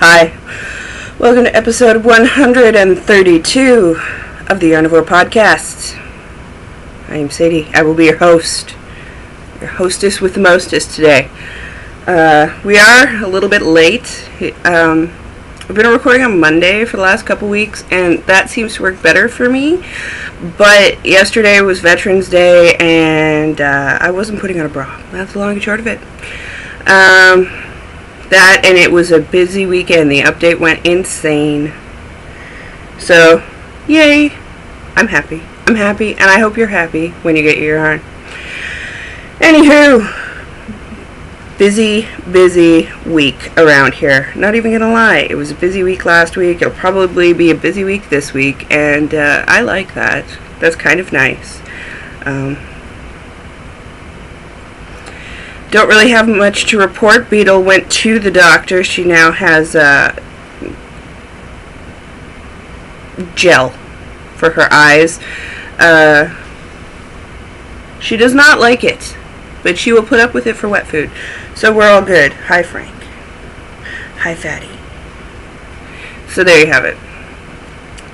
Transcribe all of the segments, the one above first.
Hi, welcome to episode 132 of the Yarnivore Podcast. I am Sadie. I will be your host, your hostess with the mostest today. We are a little bit late. I've been recording on Monday for the last couple weeks, and that seems to work better for me. But yesterday was Veterans Day, and I wasn't putting on a bra. That's the long and short of it. That, and it was a busy weekend. The update went insane. So, yay! I'm happy. I'm happy, and I hope you're happy when you get your yarn. Anywho, busy week around here. Not even gonna lie, it was a busy week last week. It'll probably be a busy week this week, and I like that. That's kind of nice. Don't really have much to report. Beetle went to the doctor. She now has gel for her eyes. She does not like it, but she will put up with it for wet food. So we're all good. Hi, Frank. Hi, Fatty. So there you have it.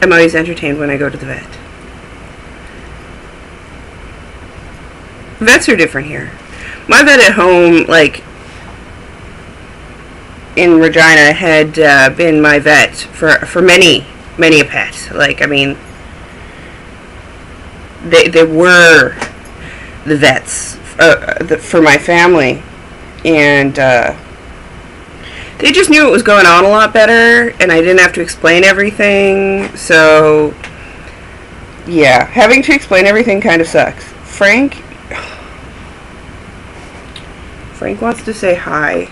I'm always entertained when I go to the vet. Vets are different here. My vet at home, like, in Regina, had been my vet for many a pet. Like, I mean, they were the vets for my family. And they just knew what was going on a lot better, and I didn't have to explain everything. So, yeah, having to explain everything kind of sucks. Frank wants to say hi.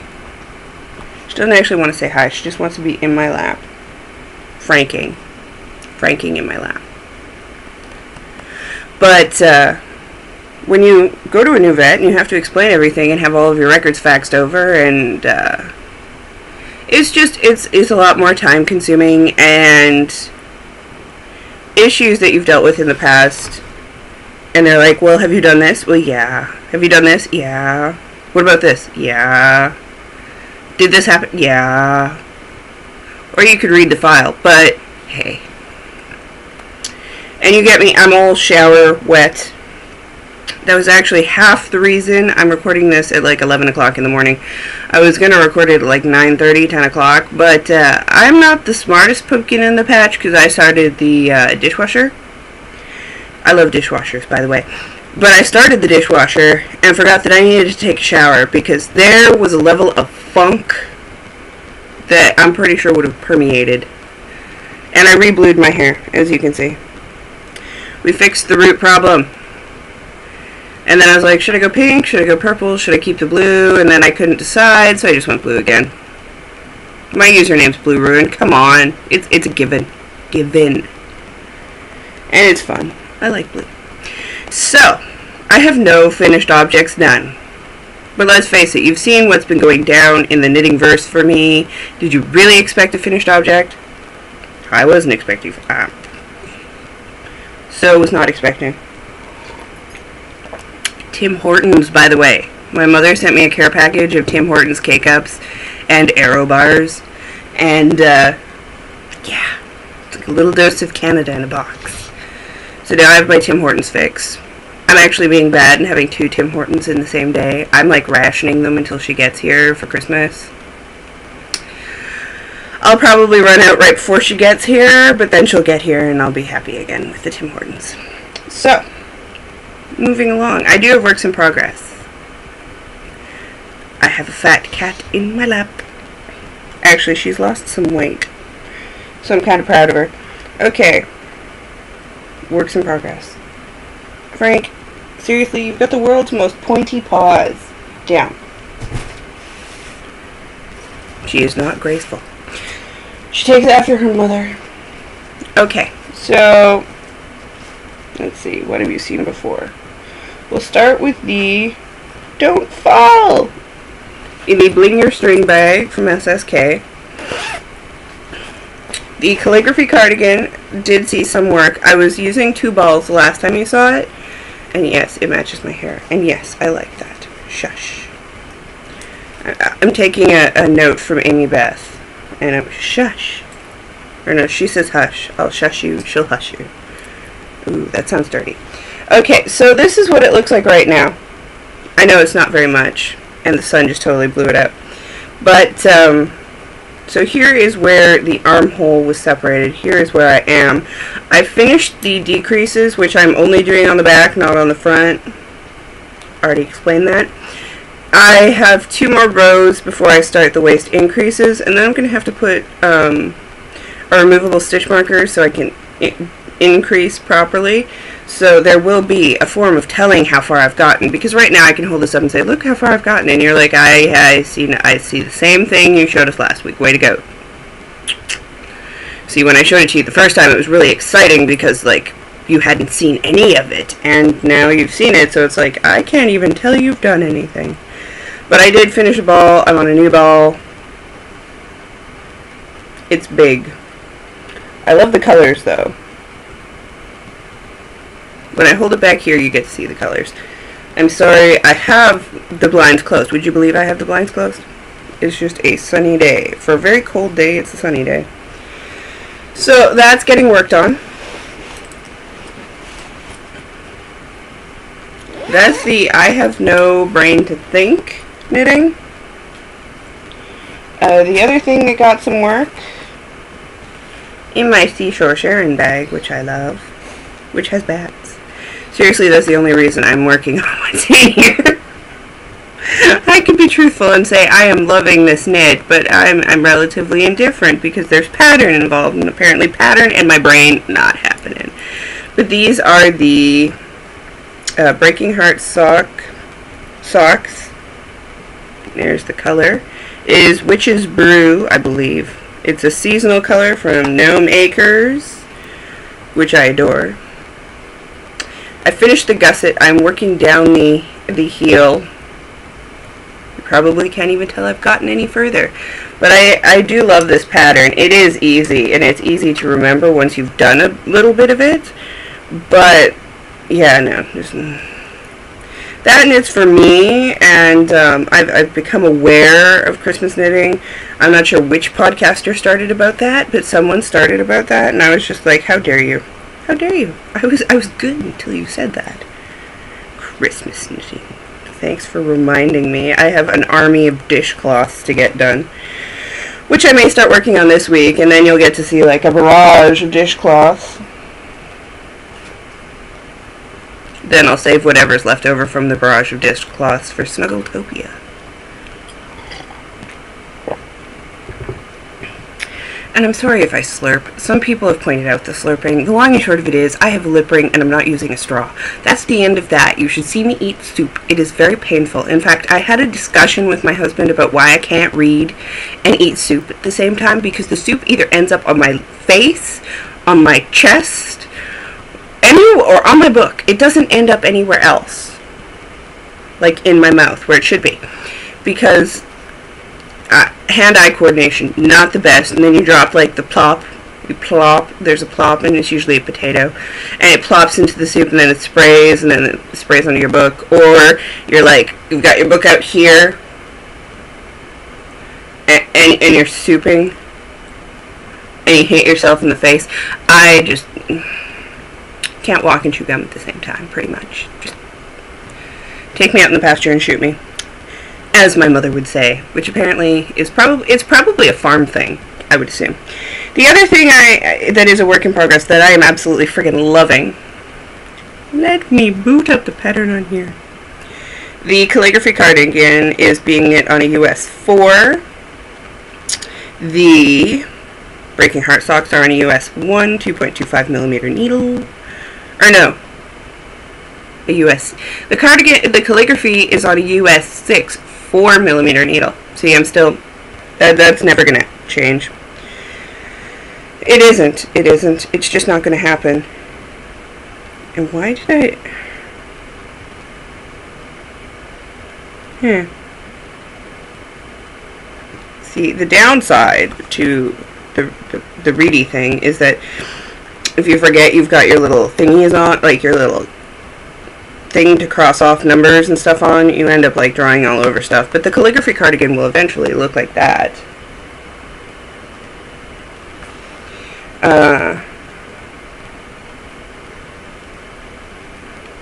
She doesn't actually want to say hi. She just wants to be in my lap. Franking in my lap. But when you go to a new vet and you have to explain everything and have all of your records faxed over, and it's a lot more time consuming, and issues that you've dealt with in the past, and they're like, well, have you done this? Well, yeah. Have you done this? Yeah. What about this? Yeah. Did this happen? Yeah. Or you could read the file, but hey. And you get me, I'm all shower wet. That was actually half the reason I'm recording this at like 11 o'clock in the morning. I was going to record it at like 9:30, 10 o'clock, but I'm not the smartest pumpkin in the patch because I started the dishwasher. I love dishwashers, by the way. But I started the dishwasher and forgot that I needed to take a shower because there was a level of funk that I'm pretty sure would have permeated. And I re-blued my hair, as you can see. We fixed the root problem. And then I was like, should I go pink? Should I go purple? Should I keep the blue? And then I couldn't decide, so I just went blue again. My username's Blue Ruin. Come on. It's a given. Given. And it's fun. I like blue. So, I have no finished objects, none. But let's face it, you've seen what's been going down in the knitting verse for me. Did you really expect a finished object? I wasn't expecting. So was not expecting. Tim Hortons, by the way. My mother sent me a care package of Tim Hortons K-Cups and Aero bars. And, yeah. It's like a little dose of Canada in a box. So now I have my Tim Hortons fix. I'm actually being bad and having 2 Tim Hortons in the same day. I'm like rationing them until she gets here for Christmas. I'll probably run out right before she gets here, but then she'll get here and I'll be happy again with the Tim Hortons. So, moving along. I do have works in progress. I have a fat cat in my lap. Actually, she's lost some weight, so I'm kind of proud of her. Okay. Works in progress. Frank, seriously, you've got the world's most pointy paws. Down. She is not graceful. She takes after her mother. Okay, so let's see, what have you seen before? We'll start with the Don't Fall in the Bling Your String bag from SSK. The calligraphy cardigan did see some work. I was using 2 balls the last time you saw it, and yes, it matches my hair. And yes, I like that. Shush. I'm taking a note from Amy Beth. And I'm shush. Or no, she says hush. I'll shush you, she'll hush you. Ooh, that sounds dirty. Okay, so this is what it looks like right now. I know it's not very much, and the sun just totally blew it up. But, so here is where the armhole was separated. Here is where I am. I finished the decreases, which I'm only doing on the back, not on the front. Already explained that. I have 2 more rows before I start the waist increases, and then I'm going to have to put a removable stitch marker so I can increase properly. So there will be a form of telling how far I've gotten, because right now I can hold this up and say, look how far I've gotten, and you're like, I see the same thing you showed us last week. Way to go. See, when I showed it to you the first time, it was really exciting because, like, you hadn't seen any of it, and now you've seen it, so it's like, I can't even tell you've done anything. But I did finish a ball. I'm on a new ball. It's big. I love the colors, though. When I hold it back here, you get to see the colors. I'm sorry, I have the blinds closed. Would you believe I have the blinds closed? It's just a sunny day. For a very cold day, it's a sunny day. So that's getting worked on. That's the I have no brain to think knitting. The other thing that got some work in my Seashore Sharon bag, which I love, which has bats. Seriously, that's the only reason I'm working on what's in here. I could be truthful and say I am loving this knit, but I'm relatively indifferent because there's pattern involved, and apparently pattern and my brain not happening. But these are the Breaking Heart socks. There's the color. It is Witch's Brew, I believe. It's a seasonal color from Gnome Acres, which I adore. I finished the gusset. I'm working down the heel. You probably can't even tell I've gotten any further. But I do love this pattern. It is easy, and it's easy to remember once you've done a little bit of it. But, yeah, no. That knits for me, and I've become aware of Christmas knitting. I'm not sure which podcaster started about that, but someone started about that, and I was just like, how dare you? How dare you? I was good until you said that. Christmas knitting. Thanks for reminding me. I have an army of dishcloths to get done, which I may start working on this week, and then you'll get to see like a barrage of dishcloths. Then I'll save whatever's left over from the barrage of dishcloths for Snuggletopia. And I'm sorry if I slurp. Some people have pointed out the slurping. The long and short of it is, I have lip ring and I'm not using a straw. That's the end of that. You should see me eat soup. It is very painful. In fact, I had a discussion with my husband about why I can't read and eat soup at the same time, because the soup either ends up on my face, on my chest, or on my book. It doesn't end up anywhere else. Like in my mouth, where it should be. Because hand-eye coordination, not the best. And then you drop like the plop. You plop. There's a plop, and it's usually a potato. And it plops into the soup, and then it sprays, and then it sprays onto your book. Or you're like, you've got your book out here, and you're souping, and you hit yourself in the face. I just can't walk and chew gum at the same time, pretty much. Just take me out in the pasture and shoot me, as my mother would say, which apparently is probably a farm thing, I would assume. The other thing that is a work in progress that I am absolutely friggin' loving. Let me boot up the pattern on here. The calligraphy cardigan is being knit on a US 4. The Breaking Heart socks are on a US 1 2.25 millimeter needle. Or no, a US. The cardigan, the calligraphy is on a US 6 4 millimeter needle. See, I'm still, that's never gonna change. It isn't. It's just not gonna happen. And why did I? See, the downside to the reedy thing is that if you forget you've got your little thingies on, like your little thing to cross off numbers and stuff on, you end up like drawing all over stuff. But the calligraphy cardigan will eventually look like that.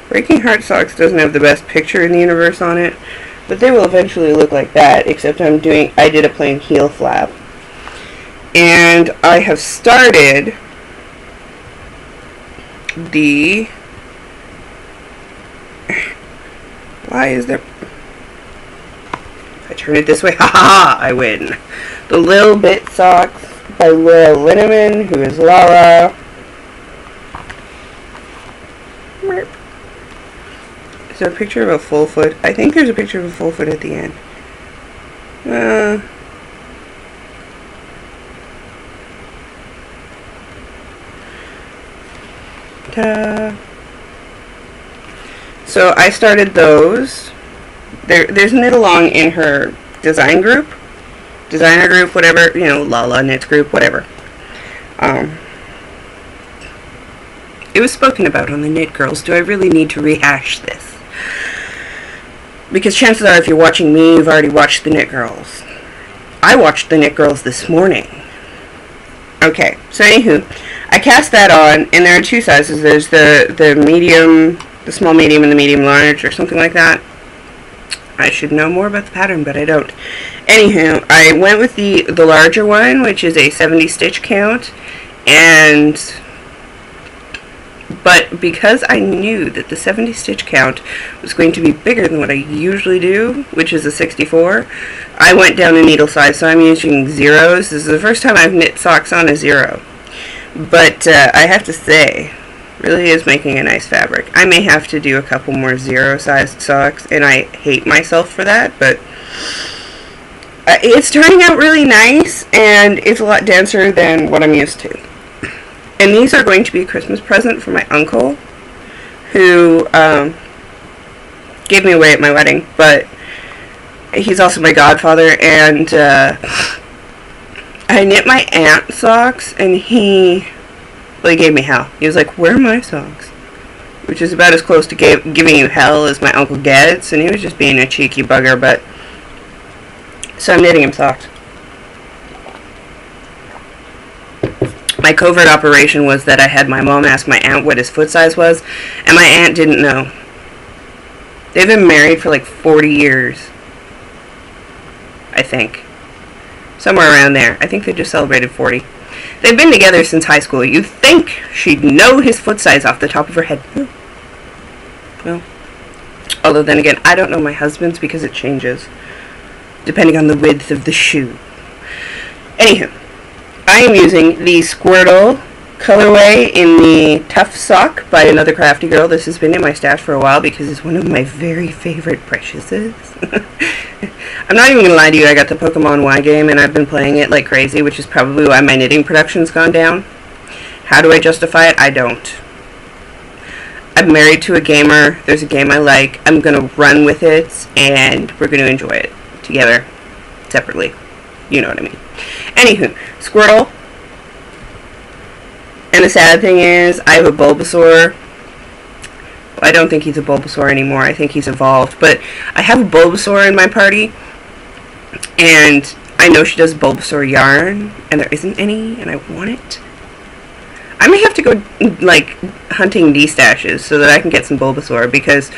Breaking Heart Socks doesn't have the best picture in the universe on it, but they will eventually look like that, except I did a plain heel flap. And I have started the... Why is there... If I turn it this way, haha, I win. The Lil Bit Socks by Laura Linneman, who is Lala. Is there a picture of a full foot? I think there's a picture of a full foot at the end. Ta-da. So I started those. There's knit along in her designer group, whatever, you know, Lala Knits group, whatever. It was spoken about on the Knit Girls. Do I really need to rehash this? Because chances are, if you're watching me, you've already watched the Knit Girls. I watched the Knit Girls this morning. Okay, so anywho, I cast that on, and there are two sizes. There's the medium, the small medium, and the medium large, or something like that. I should know more about the pattern, but I don't. Anywho, I went with the larger one, which is a 70 stitch count, but because I knew that the 70 stitch count was going to be bigger than what I usually do, which is a 64, I went down a needle size, so I'm using zeros. This is the first time I've knit socks on a zero. But I have to say, really is making a nice fabric. I may have to do a couple more zero-sized socks, and I hate myself for that, but it's turning out really nice, and it's a lot denser than what I'm used to. And these are going to be a Christmas present for my uncle, who gave me away at my wedding, but he's also my godfather, and I knit my aunt socks, and he gave me hell. He was like, "Where are my socks?" Which is about as close to giving you hell as my uncle gets, and he was just being a cheeky bugger, but... So I'm knitting him socks. My covert operation was that I had my mom ask my aunt what his foot size was, and my aunt didn't know. They've been married for like 40 years. I think. Somewhere around there. I think they just celebrated 40. They've been together since high school. You'd think she'd know his foot size off the top of her head. Well, although then again, I don't know my husband's because it changes, depending on the width of the shoe. Anywho, I am using the Squirtle colorway in the Tough Sock by Another Crafty Girl. This has been in my stash for a while because it's one of my very favorite preciouses. I'm not even going to lie to you, I got the Pokemon Y game and I've been playing it like crazy, which is probably why my knitting production's gone down. How do I justify it? I don't. I'm married to a gamer, there's a game I like, I'm going to run with it, and we're going to enjoy it together, separately. You know what I mean. Anywho, Squirtle. And the sad thing is, I have a Bulbasaur. I don't think he's a Bulbasaur anymore. I think he's evolved. But I have a Bulbasaur in my party. And I know she does Bulbasaur yarn. And there isn't any. And I want it. I may have to go, like, hunting D-stashes so that I can get some Bulbasaur. Because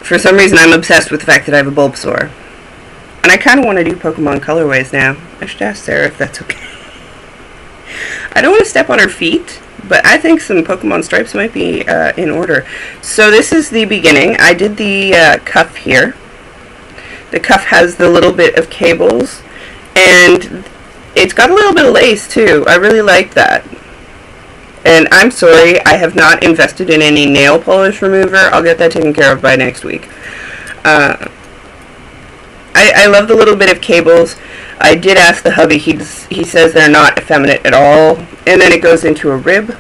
for some reason I'm obsessed with the fact that I have a Bulbasaur. And I kind of want to do Pokemon colorways now. I should ask Sarah if that's okay. I don't want to step on her feet, but I think some Pokemon stripes might be in order. So this is the beginning. I did the cuff here. The cuff has the little bit of cables, and it's got a little bit of lace too. I really like that. And I'm sorry, I have not invested in any nail polish remover. I'll get that taken care of by next week. I love the little bit of cables. I did ask the hubby, he says they're not effeminate at all. And then it goes into a rib.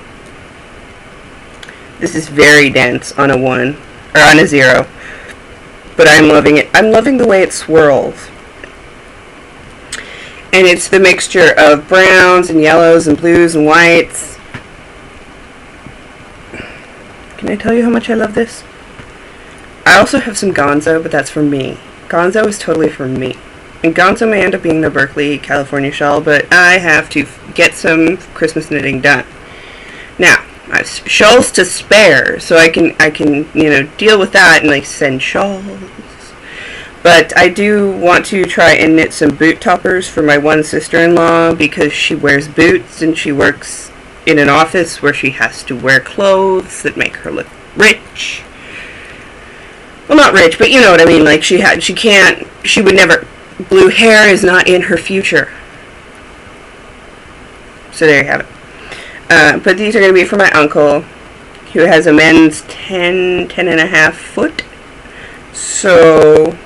This is very dense on a 1, or on a 0. But I'm loving it. I'm loving the way it swirls. And it's the mixture of browns and yellows and blues and whites. Can I tell you how much I love this? I also have some Gonzo, but that's for me. Gonzo is totally for me. And Gonzo may end up being the Berkeley, California shawl, but I have to get some Christmas knitting done. Now, I have shawls to spare, so I can you know, deal with that and like send shawls. But I do want to try and knit some boot toppers for my one sister-in-law because she wears boots and she works in an office where she has to wear clothes that make her look rich. Well, not rich, but you know what I mean. Like she would never. Blue hair is not in her future. So there you have it. But these are going to be for my uncle, who has a men's 10.5 foot. So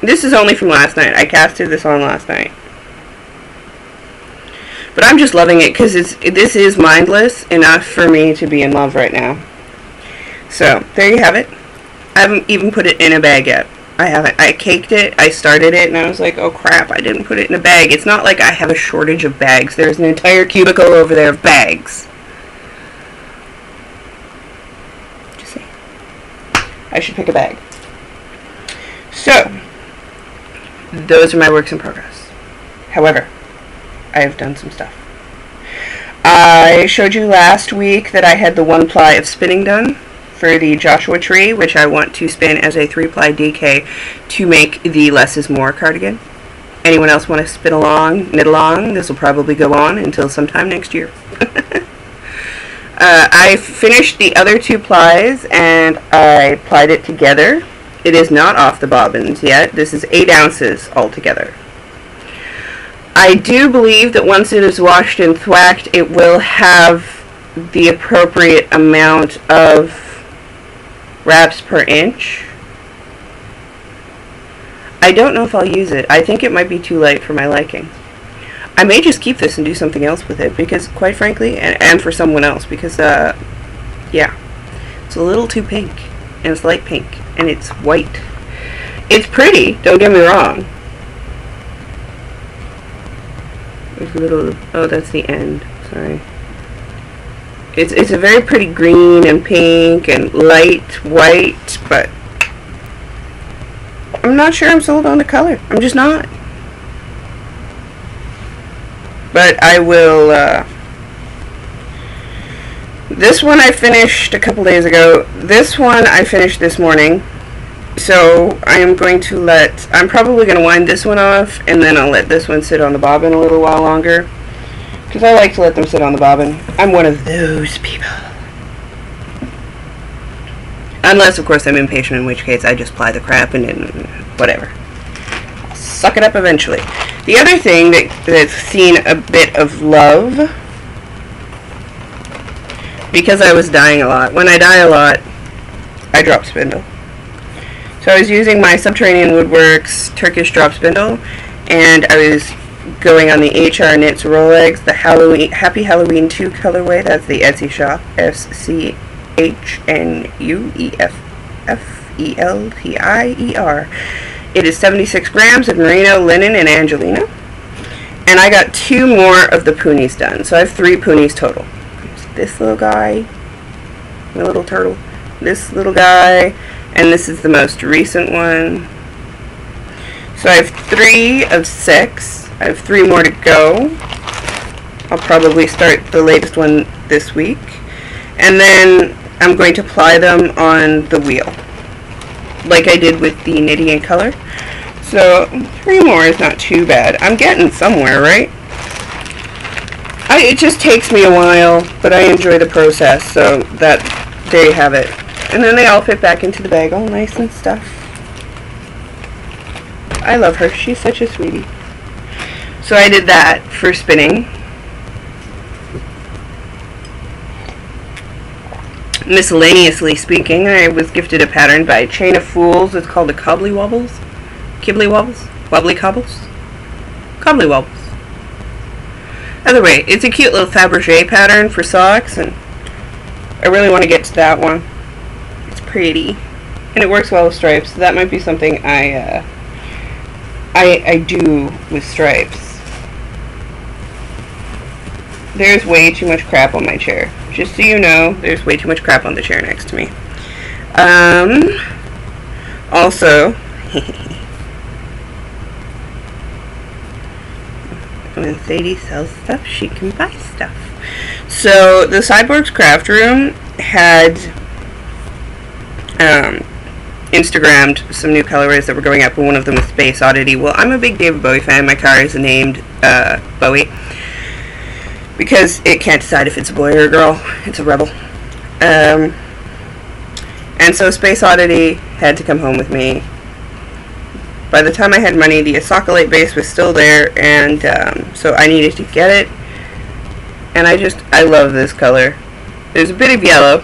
this is only from last night. I casted this on last night. But I'm just loving it because this is mindless enough for me to be in love right now. So there you have it. I haven't even put it in a bag yet. I haven't. I caked it. I started it and I was like, oh crap, I didn't put it in a bag. It's not like I have a shortage of bags. There's an entire cubicle over there of bags. Just saying. I should pick a bag. So those are my works in progress. However, I have done some stuff. I showed you last week that I had the 1 ply of spinning done for the Joshua tree, which I want to spin as a 3-ply DK to make the less is more cardigan. Anyone else want to spin along, knit along? This will probably go on until sometime next year. I finished the other 2 plies and I plied it together. It is not off the bobbins yet. This is 8 ounces altogether. I do believe that once it is washed and thwacked, it will have the appropriate amount of wraps per inch. I don't know if I'll use it. I think it might be too light for my liking. I may just keep this and do something else with it because, quite frankly, and for someone else, because, yeah, it's a little too pink, and it's light pink, and it's white. It's pretty, don't get me wrong. There's a little, oh, that's the end, sorry. It's a very pretty green and pink and light white, but I'm not sure I'm sold on the color. I'm just not. But I will, this one I finished a couple days ago. This one I finished this morning. So I am going to I'm probably going to wind this one off, and then I'll let this one sit on the bobbin a little while longer. Because I like to let them sit on the bobbin. I'm one of those people. Unless, of course, I'm impatient, in which case I just ply the crap and then whatever. I'll suck it up eventually. The other thing that's seen a bit of love, because I was dying a lot. When I die a lot, I drop spindle. So I was using my Subterranean Woodworks Turkish drop spindle, and I was going on the HR Knits Rolex, the Happy Halloween 2 colorway. That's the Etsy shop, SCHNUEFFELTIER. It is 76 grams of merino, linen, and Angelina. And I got 2 more of the poonies done, so I have 3 poonies total. There's this little guy, the little turtle, this little guy, and this is the most recent one. So I have 3 of 6. I have 3 more to go. I'll probably start the latest one this week. And then I'm going to ply them on the wheel, like I did with the Knitting in Color. So 3 more is not too bad. I'm getting somewhere, right? It just takes me a while, but I enjoy the process, so there you have it. And then they all fit back into the bag, all nice and stuff. I love her. She's such a sweetie. So I did that for spinning. Miscellaneously speaking, I was gifted a pattern by Chain of Fools. It's called the Cobbly Wobbles. Kibbly Wobbles? Wobbly Cobbles? Cobbly Wobbles. Either way, it's a cute little Fabergé pattern for socks, and I really want to get to that one. It's pretty. And it works well with stripes, so that might be something I do with stripes. There's way too much crap on my chair. Just so you know, there's way too much crap on the chair next to me. Also, when Sadie sells stuff, she can buy stuff. So the Cyborgs Craft Room had Instagrammed some new colorways that were going up, and one of them was Space Oddity. Well, I'm a big David Bowie fan. My car is named Bowie because it can't decide if it's a boy or a girl. It's a rebel. And so Space Oddity had to come home with me. By the time I had money, the Asocolate base was still there, and so I needed to get it. And I love this color. There's a bit of yellow,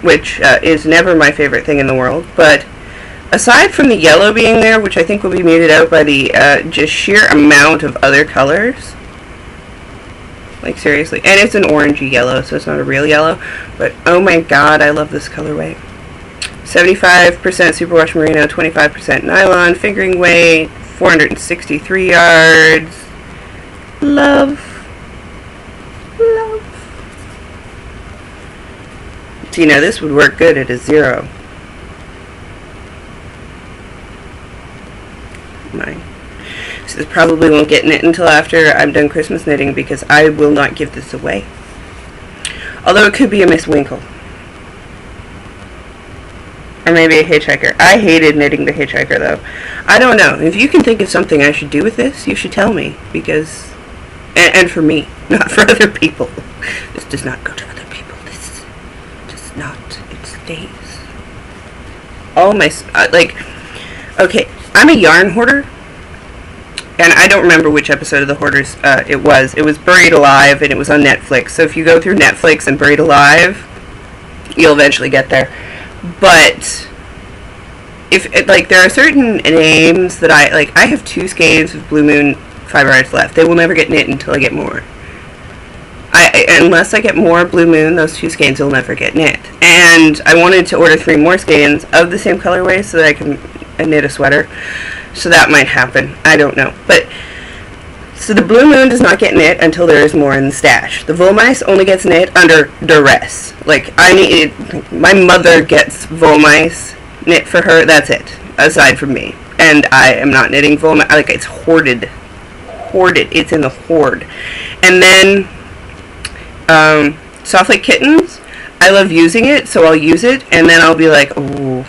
which is never my favorite thing in the world, but aside from the yellow being there, which I think will be muted out by the just sheer amount of other colors, like seriously, and it's an orangey yellow, so it's not a real yellow, but oh my god, I love this colorway. 75% superwash merino, 25% nylon, fingering weight, 463 yards. Love. See, now this would work good at a 0. Mine. So this probably won't get knit until after I'm done Christmas knitting, because I will not give this away. Although it could be a Miss Winkle. Or maybe a hitchhiker. I hated knitting the hitchhiker, though. I don't know. If you can think of something I should do with this, you should tell me, because... And for me, not for other people. This does not go to other people. This does not. It stays. All my... okay, I'm a yarn hoarder. And I don't remember which episode of The Hoarders it was. It was Buried Alive, and it was on Netflix. So if you go through Netflix and Buried Alive, you'll eventually get there. But if there are certain names that I have 2 skeins of Blue Moon fiber arts left. They will never get knit until I get more. Unless I get more Blue Moon, those 2 skeins will never get knit. And I wanted to order 3 more skeins of the same colorway so that I can knit a sweater. So that might happen. I don't know. But so the Blue Moon does not get knit until there is more in the stash. The Volmice only gets knit under duress. My mother gets Volmice knit for her. That's it. Aside from me. And I am not knitting Volmice. It's hoarded. It's in the hoard. And then Soft Like Kittens, I love using it, so I'll use it, and then I'll be like, oh,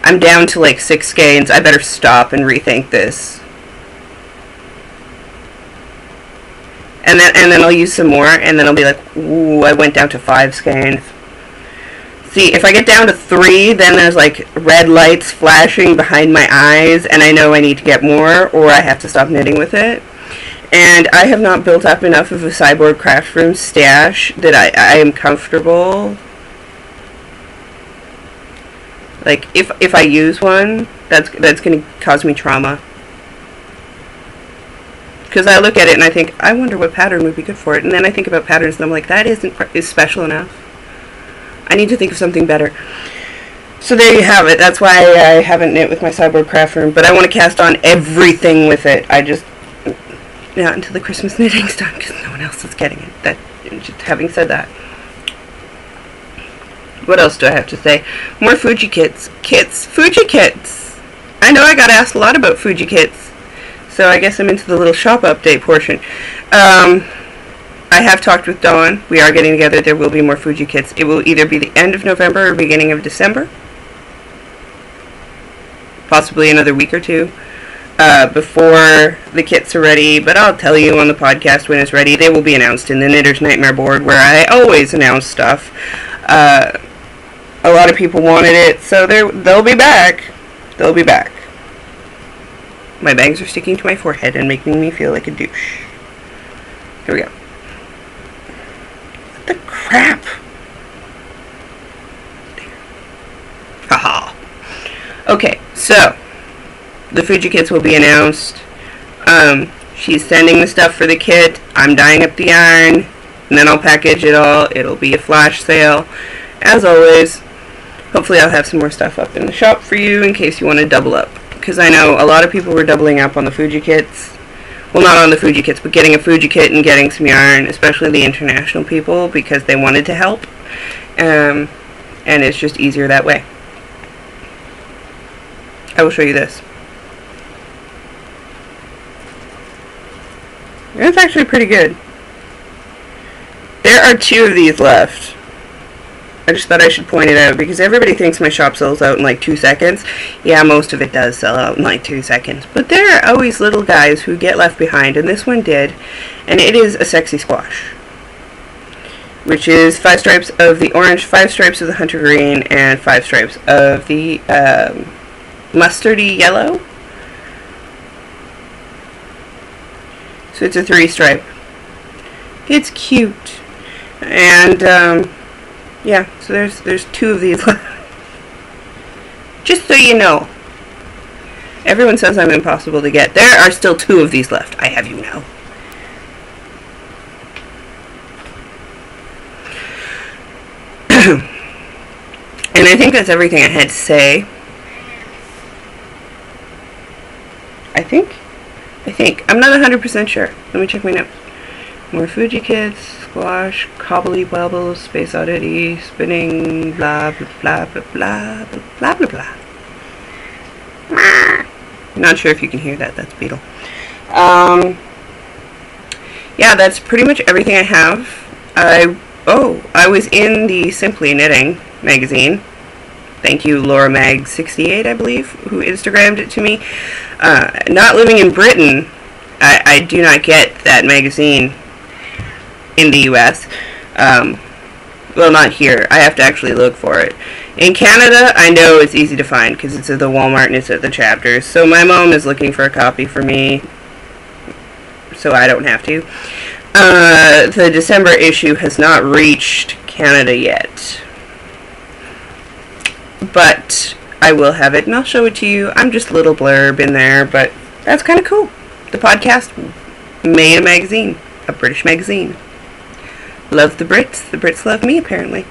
I'm down to 6 skeins. I better stop and rethink this. And then I'll use some more, and then I'll be like, ooh, I went down to 5 skeins. See, if I get down to 3, then there's red lights flashing behind my eyes, and I know I need to get more, or I have to stop knitting with it. And I have not built up enough of a Cyborg Craft Room stash that I am comfortable. If I use one, that's going to cause me trauma. Because I look at it and I think, I wonder what pattern would be good for it. And then I think about patterns and I'm like, that is special enough. I need to think of something better. So there you have it. That's why I haven't knit with my Cyborg Craft Room. But I want to cast on everything with it. Not until the Christmas knitting's done, because no one else is getting it. Just having said that. What else do I have to say? More Fuji kits. Fuji kits! I know I got asked a lot about Fuji kits. So I guess I'm into the little shop update portion. I have talked with Dawn. We are getting together. There will be more Fuji kits. It will either be the end of November or beginning of December. Possibly another week or 2 before the kits are ready. But I'll tell you on the podcast when it's ready. They will be announced in the Knitter's Nightmare board, where I always announce stuff. A lot of people wanted it, so they'll be back. They'll be back. My bangs are sticking to my forehead and making me feel like a douche. Here we go. What the crap? There. Haha. Okay, so the Fuji kits will be announced. She's sending the stuff for the kit. I'm dyeing up the yarn, and then I'll package it all. It'll be a flash sale. As always, hopefully I'll have some more stuff up in the shop for you in case you want to double up. Because I know a lot of people were doubling up on the Fuji kits. Well, not on the Fuji kits, but getting a Fuji kit and getting some yarn, especially the international people, because they wanted to help. And it's just easier that way. I will show you this. It's actually pretty good. There are 2 of these left. I just thought I should point it out because everybody thinks my shop sells out in like 2 seconds. Yeah, most of it does sell out in like 2 seconds. But there are always little guys who get left behind, and this one did. And it is a sexy squash, which is 5 stripes of the orange, 5 stripes of the hunter green, and 5 stripes of the mustardy yellow. So it's a 3-stripe. It's cute. And yeah, so there's 2 of these left. Just so you know. Everyone says I'm impossible to get. There are still 2 of these left, I have you know. And I think that's everything I had to say. I think. I'm not 100% sure. Let me check my notes. More Fuji Kids, Squash, Cobbly Wobbles, Space Oddity, Spinning, blah blah blah blah blah blah blah blah. Not sure if you can hear that. That's Beetle. Yeah, that's pretty much everything I have. I was in the Simply Knitting magazine. Thank you, Laura Mag 68, I believe, who Instagrammed it to me. Not living in Britain, I do not get that magazine in the US. Well, not here. I have to actually look for it. In Canada, I know it's easy to find because it's at the Walmart and it's at the Chapters. So my mom is looking for a copy for me, so I don't have to. The December issue has not reached Canada yet, but I will have it and I'll show it to you. I'm just a little blurb in there, but that's kind of cool. The podcast made a magazine, a British magazine. Love the Brits love me apparently.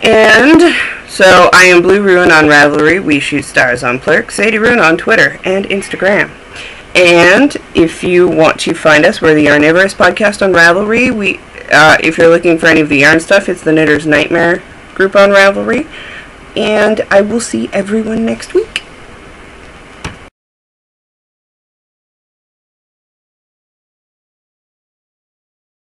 And so I am Blue Ruin on Ravelry, We Shoot Stars on Plurk, Sadie Ruin on Twitter and Instagram. And if you want to find us, we're the Yarnivorous podcast on Ravelry. If you're looking for any of the yarn stuff, it's the Knitter's Nightmare group on Ravelry. And I will see everyone next week.